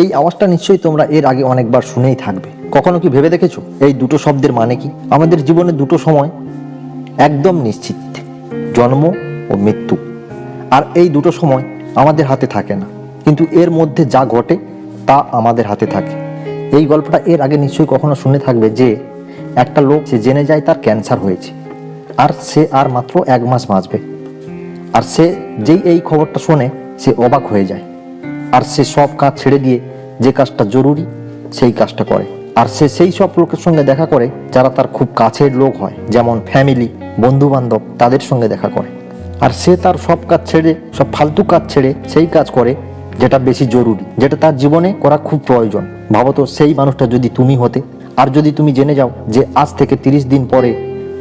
এই আওয়াজটা নিশ্চয়ই তোমরা এর আগে অনেকবার শুনেই থাকবে। কখনো কি ভেবে দেখেছো এই দুটো শব্দের মানে কি? আমাদের জীবনে দুটো সময় একদম নিশ্চিত, জন্ম ও মৃত্যু। আর এই দুটো সময় আমাদের হাতে থাকে না, কিন্তু এর মধ্যে যা ঘটে তা আমাদের হাতে থাকে। এই গল্পটা এর আগে নিশ্চয়ই কখনো শুনে থাকবে যে একটা লোক সে জেনে যায় তার ক্যান্সার হয়েছে, আর সে আর মাত্র 1 মাস বাঁচবে। আর সে যেই এই খবরটা শোনে সে অবাক হয়ে যায়, আর সে সব কাজ ছেড়ে দিয়ে যে কাজটা জরুরি সেই কাজটা করে। আর সে সেই সব লোকের সঙ্গে দেখা করে যারা তার খুব কাছের লোক হয়, যেমন ফ্যামিলি, বন্ধু বান্ধব, তাদের সঙ্গে দেখা করে। আর সে তার সব কাজ ছেড়ে, সব ফালতু কাজ ছেড়ে সেই কাজ করে যেটা বেশি জরুরি, যেটা তার জীবনে করা খুব প্রয়োজন। ভাবো তো সেই মানুষটা যদি তুমি হতে, আর যদি তুমি জেনে যাও যে আজ থেকে 30 দিন পরে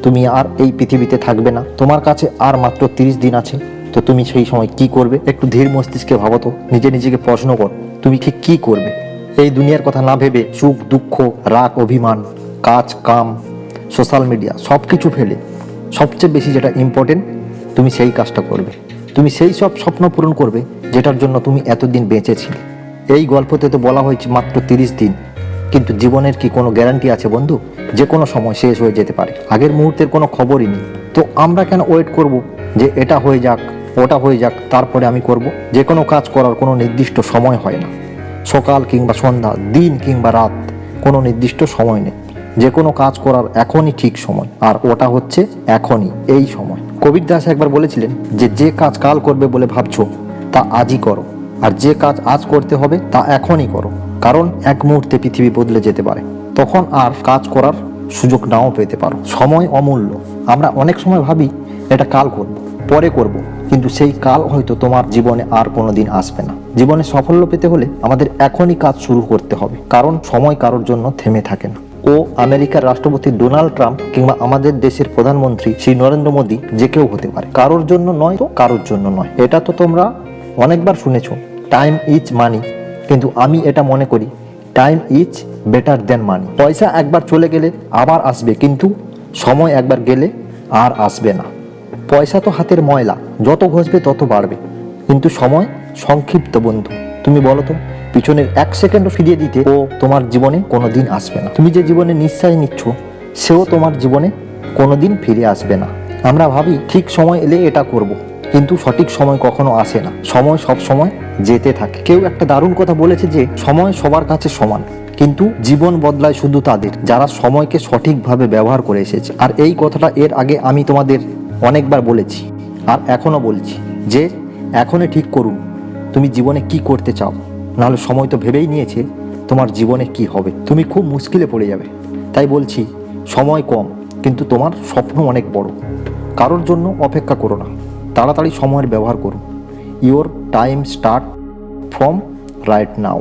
তুমি আর এই পৃথিবীতে থাকবে না, তোমার কাছে আর মাত্র 30 দিন আছে, তো তুমি সেই সময় কি করবে? একটু ধীর মস্তিষ্কে ভাবো তো, নিজেকে প্রশ্ন করো, তুমি ঠিক কি করবে? এই দুনিয়ার কথা না ভেবে সুখ দুঃখ, রাগ অভিমান, কাজ কাম, সোশ্যাল মিডিয়া সব কিছু ফেলে সবচেয়ে বেশি যেটা ইম্পর্টেন্ট, তুমি সেই কাজটা করবে। তুমি সেই সব স্বপ্ন পূরণ করবে যেটার জন্য তুমি এতদিন বেঁচেছিলে। এই গল্পতে তো বলা হয়েছে মাত্র 30 দিন, কিন্তু জীবনের কি কোনো গ্যারান্টি আছে বন্ধু? যে কোনো সময় শেষ হয়ে যেতে পারে, আগের মুহূর্তের কোনো খবরই নেই। তো আমরা কেন ওয়েট করব যে এটা হয়ে যাক, ওটা হয়ে যাক, তারপরে আমি করব? যে কোনো কাজ করার কোনো নির্দিষ্ট সময় হয় না। সকাল কিংবা সন্ধ্যা, দিন কিংবা রাত, কোনো নির্দিষ্ট সময় নেই। যে কোনো কাজ করার এখনই ঠিক সময়, আর ওটা হচ্ছে এখনই, এই সময়। কবির দাস একবার বলেছিলেন যে যে কাজ কাল করবে বলে ভাবছো তা আজই করো, আর যে কাজ আজ করতে হবে তা এখনই করো, কারণ এক মুহূর্তে পৃথিবী বদলে যেতে পারে। তখন আর কাজ করার সুযোগ নাও পেতে পারো। সময় অমূল্য। আমরা অনেক সময় ভাবি এটা কাল করব, পরে করব, কিন্তু সেই কাল হয়তো তোমার জীবনে আর কোনোদিন আসবে না। জীবনে সাফল্য পেতে হলে আমাদের এখনই কাজ শুরু করতে হবে, কারণ সময় কারোর জন্য থেমে থাকে না। ও আমেরিকার রাষ্ট্রপতি ডোনাল্ড ট্রাম্প কিংবা আমাদের দেশের প্রধানমন্ত্রী শ্রী নরেন্দ্র মোদী যে কেউ হতে পারে, কারোর জন্য নয় তো কারোর জন্য নয়। এটা তো তোমরা অনেকবার শুনেছো, টাইম ইজ মানি, কিন্তু আমি এটা মনে করি টাইম ইজ বেটার দেন মানি। পয়সা একবার চলে গেলে আবার আসবে, কিন্তু সময় একবার গেলে আর আসবে না। পয়সা তো হাতের ময়লা, যত ঘষবে তত বাড়বে, কিন্তু সময় সংক্ষিপ্ত বন্ধু। তুমি বলো তো, পিছনের 1 সেকেন্ডও ফিরিয়ে দিতে ও তোমার জীবনে কোনোদিন আসবে না। তুমি যে জীবনে নিঃশ্বাস নিচ্ছ সেও তোমার জীবনে কোনোদিন ফিরে আসবে না। আমরা ভাবি ঠিক সময় এলে এটা করব, কিন্তু সঠিক সময় কখনো আসে না। সময় সব সময় যেতে থাকে। কেউ একটা দারুণ কথা বলেছে যে সময় সবার কাছে সমান, কিন্তু জীবন বদলায় শুধু তাদের যারা সময়কে সঠিকভাবে ব্যবহার করে এসেছে। আর এই কথাটা এর আগে আমি তোমাদের অনেকবার বলেছি, আর এখনো বলছি যে এখনই ঠিক করুন তুমি জীবনে কি করতে চাও, নাহলে সময় তো ভেবেই নিয়েছে তোমার জীবনে কি হবে। তুমি খুব মুশকিলে পড়ে যাবে। তাই বলছি, সময় কম, কিন্তু তোমার স্বপ্ন অনেক বড়। কারোর জন্য অপেক্ষা করো না, তাড়াতাড়ি সময়ের ব্যবহার করো। Your time start from right now.